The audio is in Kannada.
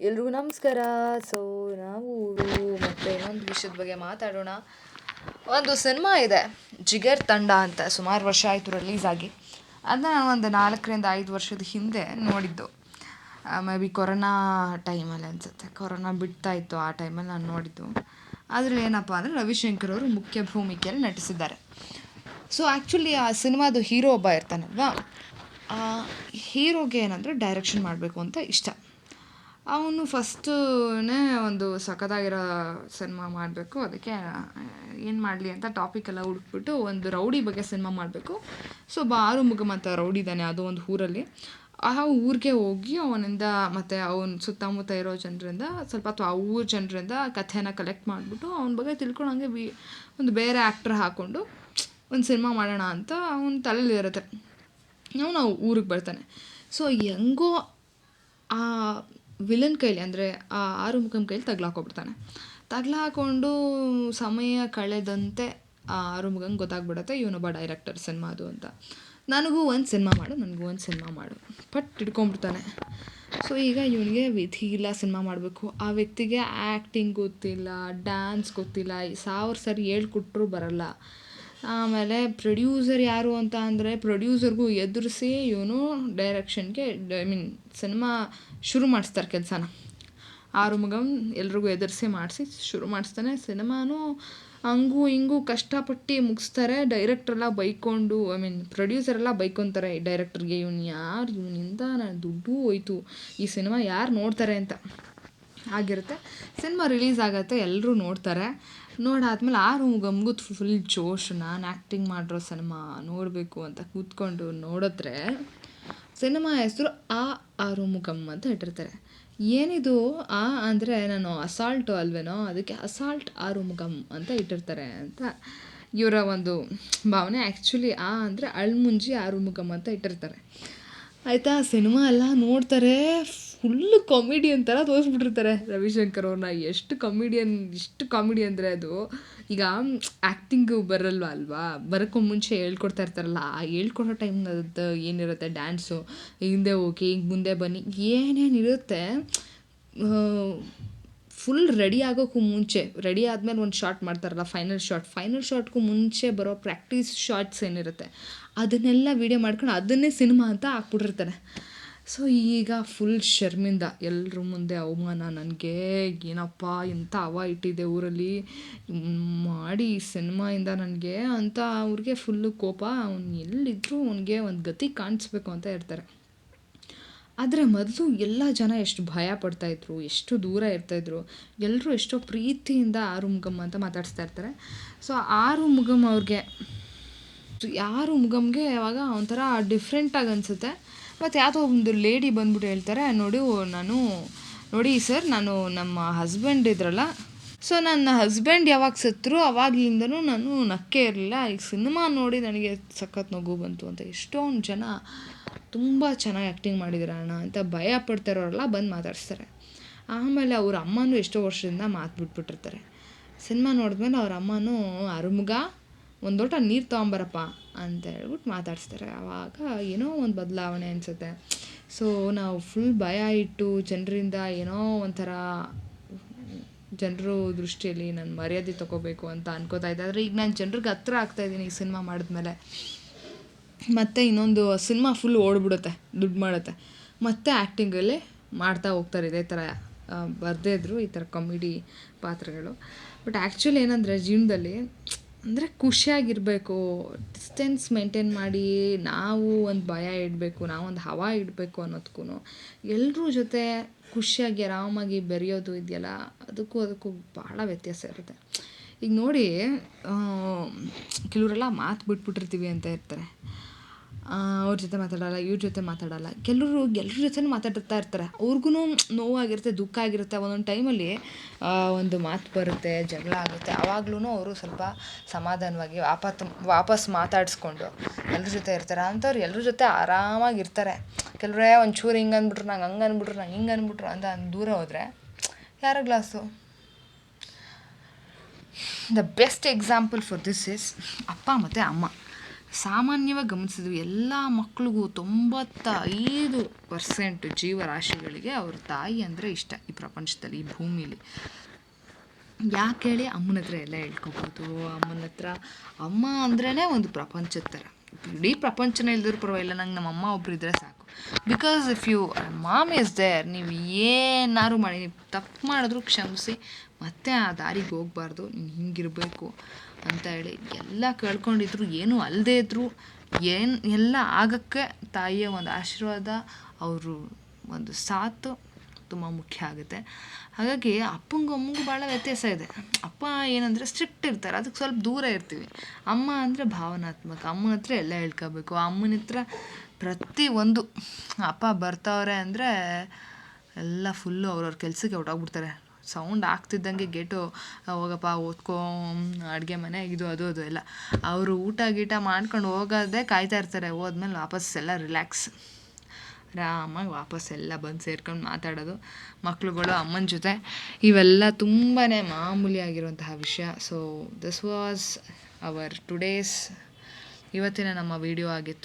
ಎಲ್ರಿಗೂ ನಮಸ್ಕಾರ. ಸೊ ನಾವು ಮತ್ತೆ ಇನ್ನೊಂದು ವಿಷಯದ ಬಗ್ಗೆ ಮಾತಾಡೋಣ. ಒಂದು ಸಿನಿಮಾ ಇದೆ, ಜಿಗರ್ ತಂಡ ಅಂತ. ಸುಮಾರು ವರ್ಷ ಆಯಿತು ರಿಲೀಸ್ ಆಗಿ. ಅದನ್ನ ನಾನು ಒಂದು 4-5 ವರ್ಷದ ಹಿಂದೆ ನೋಡಿದ್ದು. ಮೇ ಬಿ ಕೊರೋನಾ ಟೈಮಲ್ಲಿ ಅನಿಸುತ್ತೆ, ಕೊರೋನಾ ಬಿಡ್ತಾ ಇತ್ತು ಆ ಟೈಮಲ್ಲಿ ನಾನು ನೋಡಿದ್ದು. ಅದರಲ್ಲಿ ಏನಪ್ಪ ಅಂದರೆ ರವಿಶಂಕರ್ ಅವರು ಮುಖ್ಯ ಭೂಮಿಕೆಯಲ್ಲಿ ನಟಿಸಿದ್ದಾರೆ. ಸೊ ಆ್ಯಕ್ಚುಲಿ ಆ ಸಿನಿಮಾದು ಹೀರೋ ಒಬ್ಬ ಇರ್ತಾನಲ್ವಾ, ಆ ಹೀರೋಗೆ ಏನಂದರೆ ಡೈರೆಕ್ಷನ್ ಮಾಡಬೇಕು ಅಂತ ಇಷ್ಟ. ಅವನು ಫಸ್ಟೇ ಒಂದು ಸಖತ್ತಾಗಿರೋ ಸಿನಿಮಾ ಮಾಡಬೇಕು, ಅದಕ್ಕೆ ಏನು ಮಾಡಲಿ ಅಂತ ಟಾಪಿಕೆಲ್ಲ ಹುಡುಕ್ಬಿಟ್ಟು ಒಂದು ರೌಡಿ ಬಗ್ಗೆ ಸಿನಿಮಾ ಮಾಡಬೇಕು. ಸೊ ಆರುಮುಗಮ್ ಅಂತ ರೌಡಿ ಇದ್ದಾನೆ ಅದು ಒಂದು ಊರಲ್ಲಿ. ಆ ಊರಿಗೆ ಹೋಗಿ ಅವನಿಂದ ಮತ್ತು ಅವನ ಸುತ್ತಮುತ್ತ ಇರೋ ಜನರಿಂದ ಸ್ವಲ್ಪ, ಅಥವಾ ಆ ಊರ ಜನರಿಂದ ಕಥೆನ ಕಲೆಕ್ಟ್ ಮಾಡಿಬಿಟ್ಟು ಅವನ ಬಗ್ಗೆ ತಿಳ್ಕೊಂಡು ಹಂಗೆ ಒಂದು ಬೇರೆ ಆ್ಯಕ್ಟ್ರ್ ಹಾಕ್ಕೊಂಡು ಒಂದು ಸಿನಿಮಾ ಮಾಡೋಣ ಅಂತ ಅವನ ತಲೆಯಲ್ಲಿ ಇರುತ್ತೆ. ಅವನು ಊರಿಗೆ ಬರ್ತಾನೆ. ಸೊ ಹೆಂಗೋ ಆ ವಿಲನ್ ಕೈಲಿ, ಅಂದರೆ ಆ ಆರುಮುಗಮ್ ಕೈಲಿ ತಗ್ಲಾಕೊಬಿಡ್ತಾನೆ. ತಗ್ಲಾಕೊಂಡು ಸಮಯ ಕಳೆದಂತೆ ಆ ಆರುಮುಗಂಗೆ ಗೊತ್ತಾಗ್ಬಿಡುತ್ತೆ ಇವನೊಬ್ಬ ಡೈರೆಕ್ಟರ್ ಸಿನಿಮಾದು ಅಂತ. ನನಗೂ ಒಂದು ಸಿನಿಮಾ ಮಾಡು ಪಟ್ ಹಿಡ್ಕೊಂಬಿಡ್ತಾನೆ. ಸೊ ಈಗ ಇವನಿಗೆ ವಿಧಿ ಇಲ್ಲ, ಸಿನಿಮಾ ಮಾಡಬೇಕು. ಆ ವ್ಯಕ್ತಿಗೆ ಆ್ಯಕ್ಟಿಂಗ್ ಗೊತ್ತಿಲ್ಲ, ಡ್ಯಾನ್ಸ್ ಗೊತ್ತಿಲ್ಲ, 1000 ಸರಿ ಹೇಳ್ಕೊಟ್ರೂ ಬರಲ್ಲ. ಆಮೇಲೆ ಪ್ರೊಡ್ಯೂಸರ್ ಯಾರು ಅಂತ ಅಂದರೆ ಪ್ರೊಡ್ಯೂಸರ್ಗೂ ಎದುರಿಸಿ ಇವನು ಡೈರೆಕ್ಷನ್ಗೆ ಸಿನಿಮಾ ಶುರು ಮಾಡಿಸ್ತಾರೆ ಕೆಲಸನ. ಆರುಮುಗಮ್ ಎಲ್ರಿಗೂ ಎದುರಿಸಿ ಮಾಡಿಸಿ ಶುರು ಮಾಡಿಸ್ತಾನೆ. ಸಿನಿಮಾನು ಹಂಗೂ ಹಿಂಗೂ ಕಷ್ಟಪಟ್ಟು ಮುಗಿಸ್ತಾರೆ. ಡೈರೆಕ್ಟ್ರೆಲ್ಲ ಬೈಕೊಂಡು, ಪ್ರೊಡ್ಯೂಸರೆಲ್ಲ ಬೈಕೊತಾರೆ ಡೈರೆಕ್ಟ್ರಿಗೆ, ಇವನಿಂದ ನಾನು ದುಡ್ಡು ಹೋಯ್ತು, ಈ ಸಿನಿಮಾ ಯಾರು ನೋಡ್ತಾರೆ ಅಂತ ಆಗಿರುತ್ತೆ. ಸಿನಿಮಾ ರಿಲೀಸ್ ಆಗುತ್ತೆ, ಎಲ್ಲರೂ ನೋಡ್ತಾರೆ. ನೋಡಾದ್ಮೇಲೆ ಆರುಮುಗಮ್ಗೂ ಫುಲ್ ಜೋಶ್, ನಾನು ಆ್ಯಕ್ಟಿಂಗ್ ಮಾಡಿರೋ ಸಿನಿಮಾ ನೋಡಬೇಕು ಅಂತ ಕೂತ್ಕೊಂಡು ನೋಡಿದ್ರೆ ಸಿನಿಮಾ ಹೆಸರು ಆರುಮುಗಮ್ ಅಂತ ಇಟ್ಟಿರ್ತಾರೆ. ಏನಿದು ಆ ಅಂದರೆ ನಾನು ಅಸಾಲ್ಟು ಅಲ್ವೇನೋ, ಅದಕ್ಕೆ ಅಸಾಲ್ಟ್ ಆರುಮುಗಮ್ ಅಂತ ಇಟ್ಟಿರ್ತಾರೆ ಅಂತ ಇವರ ಒಂದು ಭಾವನೆ. ಆ್ಯಕ್ಚುಲಿ ಅಂದರೆ ಅಳ್ಮುಂಜಿ ಆರುಮುಗಮ್ ಅಂತ ಇಟ್ಟಿರ್ತಾರೆ. ಆಯಿತಾ, ಸಿನಿಮಾ ಎಲ್ಲ ನೋಡ್ತಾರೆ. ಫುಲ್ಲು ಕಾಮಿಡಿಯನ್ ಥರ ತೋರಿಸ್ಬಿಟ್ಟಿರ್ತಾರೆ ರವಿಶಂಕರ್ ಅವ್ರನ್ನ. ಎಷ್ಟು ಕಾಮಿಡಿ ಅಂದರೆ ಅದು, ಈಗ ಆ್ಯಕ್ಟಿಂಗು ಬರಲ್ವ ಅಲ್ವಾ, ಬರೋಕ್ಕೂ ಮುಂಚೆ ಹೇಳ್ಕೊಡ್ತಾ ಇರ್ತಾರಲ್ಲ, ಆ ಹೇಳ್ಕೊಡೋ ಟೈಮ್ನದ್ದು ಏನಿರುತ್ತೆ, ಡ್ಯಾನ್ಸು, ಹಿಂದೆ ಹೋಗಿ ಹಿಂಗೆ ಮುಂದೆ ಬನ್ನಿ, ಏನೇನಿರುತ್ತೆ, ಫುಲ್ ರೆಡಿ ಆಗೋಕ್ಕೂ ಮುಂಚೆ, ರೆಡಿ ಆದಮೇಲೆ ಒಂದು ಶಾಟ್ ಮಾಡ್ತಾರಲ್ಲ, ಫೈನಲ್ ಶಾಟ್ಗೂ ಮುಂಚೆ ಬರೋ ಪ್ರಾಕ್ಟೀಸ್ ಶಾಟ್ಸ್ ಏನಿರುತ್ತೆ ಅದನ್ನೆಲ್ಲ ವೀಡಿಯೋ ಮಾಡ್ಕೊಂಡು ಅದನ್ನೇ ಸಿನಿಮಾ ಅಂತ ಹಾಕ್ಬಿಟ್ಟಿರ್ತಾರೆ. ಸೊ ಈಗ ಫುಲ್ ಶರ್ಮಿಂದ, ಎಲ್ಲರ ಮುಂದೆ ಅವಮಾನ, ನನಗೆ ಏನಪ್ಪ ಎಂಥ ಹವಾ ಇಟ್ಟಿದೆ ಊರಲ್ಲಿ ಮಾಡಿ ಸಿನಿಮಾಯಿಂದ ನನಗೆ ಅಂತ ಅವ್ರಿಗೆ ಫುಲ್ಲು ಕೋಪ. ಅವ್ನು ಎಲ್ಲಿದ್ದರೂ ಅವನಿಗೆ ಒಂದು ಗತಿ ಕಾಣಿಸ್ಬೇಕು ಅಂತ ಇರ್ತಾರೆ. ಆದರೆ ಮೊದಲು ಎಲ್ಲ ಜನ ಎಷ್ಟು ಭಯ ಪಡ್ತಾಯಿದ್ರು, ಎಷ್ಟು ದೂರ ಇರ್ತಾಯಿದ್ರು, ಎಲ್ಲರೂ ಎಷ್ಟೋ ಪ್ರೀತಿಯಿಂದ ಆರುಮುಗಮ್ ಅಂತ ಮಾತಾಡಿಸ್ತಾ ಇರ್ತಾರೆ. ಸೊ ಆರುಮುಗಮ್ಗೆ ಯಾವಾಗ ಒಂಥರ ಡಿಫ್ರೆಂಟಾಗಿ ಅನಿಸುತ್ತೆ. ಮತ್ತು ಯಾವುದೋ ಒಂದು ಲೇಡಿ ಬಂದ್ಬಿಟ್ಟು ಹೇಳ್ತಾರೆ, ನೋಡಿ ಸರ್, ನಾನು ನಮ್ಮ ಹಸ್ಬೆಂಡ್ ಇದ್ರಲ್ಲ, ಸೊ ನನ್ನ ಹಸ್ಬೆಂಡ್ ಯಾವಾಗ ಸತ್ತರು ಅವಾಗಲಿಂದನೂ ನಾನು ನಕ್ಕೇ ಇರಲಿಲ್ಲ, ಈಗ ಸಿನಿಮಾ ನೋಡಿ ನನಗೆ ಸಖತ್ ನಗು ಬಂತು ಅಂತ. ಎಷ್ಟೊಂದು ಜನ ತುಂಬ ಚೆನ್ನಾಗಿ ಆ್ಯಕ್ಟಿಂಗ್ ಮಾಡಿದ್ದಾರೆ ಅಣ್ಣ ಅಂತ ಭಯ ಪಡ್ತಾರೋರೆಲ್ಲ ಬಂದು ಮಾತಾಡಿಸ್ತಾರೆ. ಆಮೇಲೆ ಅವ್ರ ಅಮ್ಮನೂ ಎಷ್ಟೋ ವರ್ಷದಿಂದ ಮಾತು ಬಿಟ್ಬಿಟ್ಟಿರ್ತಾರೆ. ಸಿನಿಮಾ ನೋಡಿದ್ಮೇಲೆ ಅವ್ರ ಅಮ್ಮನೂ, ಆರುಮುಗ ಒಂದು ಲೋಟ ನೀರು ತೊಗೊಂಬರಪ್ಪ ಅಂತ ಹೇಳ್ಬಿಟ್ಟು ಮಾತಾಡಿಸ್ತಾರೆ. ಆವಾಗ ಏನೋ ಒಂದು ಬದಲಾವಣೆ ಅನಿಸುತ್ತೆ. ಸೊ ನಾವು ಫುಲ್ ಭಯ ಇಟ್ಟು ಜನರಿಂದ ಏನೋ ಒಂಥರ ಜನರು ದೃಷ್ಟಿಯಲ್ಲಿ ನಾನು ಮರ್ಯಾದೆ ತೊಗೋಬೇಕು ಅಂತ ಅನ್ಕೋತಾ ಇದ್ದೆ. ಆದರೆ ಈಗ ನಾನು ಜನರಿಗೆ ಹತ್ರ ಆಗ್ತಾಯಿದ್ದೀನಿ ಈ ಸಿನಿಮಾ ಮಾಡಿದ್ಮೇಲೆ. ಮತ್ತು ಇನ್ನೊಂದು ಸಿನಿಮಾ ಫುಲ್ ಓಡ್ಬಿಡುತ್ತೆ, ದುಡ್ಡು ಮಾಡುತ್ತೆ, ಮತ್ತು ಆ್ಯಕ್ಟಿಂಗಲ್ಲೇ ಮಾಡ್ತಾ ಹೋಗ್ತಾರೆ. ಇದೇ ಥರ ಬರದೇ ಇದ್ದರು ಈ ಥರ ಕಾಮಿಡಿ ಪಾತ್ರಗಳು. ಬಟ್ ಆ್ಯಕ್ಚುಲಿ ಏನಂದರೆ ಜೀವನದಲ್ಲಿ ಅಂದರೆ ಖುಷಿಯಾಗಿರಬೇಕು, ಡಿಸ್ಟೆನ್ಸ್ ಮೇಂಟೈನ್ ಮಾಡಿ ನಾವು ಒಂದು ಭಯ ಇಡಬೇಕು, ನಾವೊಂದು ಹವಾ ಇಡಬೇಕು ಅನ್ನೋದಕ್ಕೂ, ಎಲ್ಲರೂ ಜೊತೆ ಖುಷಿಯಾಗಿ ಆರಾಮಾಗಿ ಬೆರೆಯೋದು ಇದೆಯಲ್ಲ, ಅದಕ್ಕೂ ಭಾಳ ವ್ಯತ್ಯಾಸ ಇರುತ್ತೆ. ಈಗ ನೋಡಿ, ಕೆಲವರೆಲ್ಲ ಮಾತು ಬಿಟ್ಬಿಟ್ಟಿರ್ತೀವಿ ಅಂತ ಇರ್ತಾರೆ, ಅವ್ರ ಜೊತೆ ಮಾತಾಡೋಲ್ಲ, ಇವ್ರ ಜೊತೆ ಮಾತಾಡೋಲ್ಲ, ಎಲ್ಲರ ಜೊತೆನೂ ಮಾತಾಡ್ತಾ ಇರ್ತಾರೆ. ಅವ್ರಿಗೂ ನೋವಾಗಿರುತ್ತೆ, ದುಃಖ ಆಗಿರುತ್ತೆ. ಒಂದೊಂದು ಟೈಮಲ್ಲಿ ಒಂದು ಮಾತು ಬರುತ್ತೆ, ಜಗಳ ಆಗುತ್ತೆ, ಆವಾಗ್ಲೂ ಅವರು ಸ್ವಲ್ಪ ಸಮಾಧಾನವಾಗಿ ವಾಪಸ್ ಮಾತಾಡಿಸ್ಕೊಂಡು ಎಲ್ಲರ ಜೊತೆ ಇರ್ತಾರೆ. ಅಂಥವ್ರು ಎಲ್ಲರ ಜೊತೆ ಆರಾಮಾಗಿರ್ತಾರೆ. ಕೆಲವರೇ ಒಂಚೂರು ಹಿಂಗೆ ಅಂದ್ಬಿಟ್ರು, ನಂಗೆ ಹಂಗೆ ಅಂದ್ಬಿಟ್ರು, ನಂಗೆ ಹಿಂಗೆ ಅಂದ್ಬಿಟ್ರು ಅಂತ ದೂರ ಹೋದರೆ ಯಾರ glass. The best example for this is ಅಪ್ಪ ಮತ್ತು ಅಮ್ಮ. ಸಾಮಾನ್ಯವಾಗಿ ಗಮನಿಸಿದ್ವಿ ಎಲ್ಲ ಮಕ್ಳಿಗೂ 95% ಜೀವರಾಶಿಗಳಿಗೆ ಅವ್ರ ತಾಯಿ ಅಂದರೆ ಇಷ್ಟ ಈ ಪ್ರಪಂಚದಲ್ಲಿ, ಈ ಭೂಮಿಲಿ. ಯಾಕೆ ಹೇಳಿ, ಅಮ್ಮನ ಹತ್ರ ಎಲ್ಲ ಹೇಳ್ಕೊಬೋದು. ಅಮ್ಮನ ಹತ್ರ ಅಮ್ಮ ಅಂದ್ರೇ ಒಂದು ಪ್ರಪಂಚದ ಥರ. ಇಡೀ ಪ್ರಪಂಚನ ಇಲ್ದಿರೋ ಪರವಾಗಿಲ್ಲ, ನಂಗೆ ನಮ್ಮ ಅಮ್ಮ ಒಬ್ರು ಇದ್ದರೆ ಸಾಕು. Because if you mom is there, ನೀವು ಏನಾದ್ರು ಮಾಡಿ, ನೀವು ತಪ್ಪು ಮಾಡಿದ್ರು ಕ್ಷಮಿಸಿ, ಮತ್ತೆ ಆ ದಾರಿಗೆ ಹೋಗ್ಬಾರ್ದು, ನೀನು ಹಿಂಗಿರಬೇಕು ಅಂತ ಹೇಳಿ ಎಲ್ಲ ಕೇಳ್ಕೊಂಡಿದ್ರು, ಏನೂ ಅಲ್ಲದೇ ಇದ್ದರೂ ಎಲ್ಲ ಆಗೋಕ್ಕೆ ತಾಯಿಯ ಒಂದು ಆಶೀರ್ವಾದ, ಅವರು ಒಂದು ಸಾಥು ತುಂಬ ಮುಖ್ಯ ಆಗುತ್ತೆ. ಹಾಗಾಗಿ ಅಪ್ಪಂಗೂ ಅಮ್ಮಂಗೂ ಭಾಳ ವ್ಯತ್ಯಾಸ ಇದೆ. ಅಪ್ಪ ಏನಂದರೆ ಸ್ಟ್ರಿಕ್ಟ್ ಇರ್ತಾರೆ, ಅದಕ್ಕೆ ಸ್ವಲ್ಪ ದೂರ ಇರ್ತೀವಿ. ಅಮ್ಮ ಅಂದರೆ ಭಾವನಾತ್ಮಕ, ಅಮ್ಮನ ಹತ್ರ ಎಲ್ಲ ಹೇಳ್ಕೋಬೇಕು. ಅಮ್ಮನ ಹತ್ರ ಪ್ರತಿಯೊಂದು, ಅಪ್ಪ ಬರ್ತಾವ್ರೆ ಅಂದರೆ ಎಲ್ಲ ಫುಲ್ಲು ಅವ್ರವ್ರ ಕೆಲಸಕ್ಕೆ ಹೊರಟೋಗ್ಬಿಡ್ತಾರೆ. ಸೌಂಡ್ ಆಗ್ತಿದ್ದಂಗೆ ಗೇಟು, ಹೋಗಪ್ಪ ಓದ್ಕೋ, ಅಡುಗೆ ಮನೆ ಇದು ಅದು ಎಲ್ಲ. ಅವರು ಊಟ ಗೀಟ ಮಾಡ್ಕೊಂಡು ಹೋಗೋದೇ ಕಾಯ್ತಾ ಇರ್ತಾರೆ. ಹೋದ್ಮೇಲೆ ವಾಪಸ್ ಎಲ್ಲ ರಿಲ್ಯಾಕ್ಸ್, ಆರಾಮಾಗಿ ವಾಪಸ್ ಎಲ್ಲ ಬಂದು ಸೇರ್ಕೊಂಡು ಮಾತಾಡೋದು ಮಕ್ಳುಗಳು ಅಮ್ಮನ ಜೊತೆ. ಇವೆಲ್ಲ ತುಂಬಾ ಮಾಮೂಲಿಯಾಗಿರುವಂತಹ ವಿಷಯ. So this was our today's, ಇವತ್ತಿನ ನಮ್ಮ ವಿಡಿಯೋ ಆಗಿತ್ತು.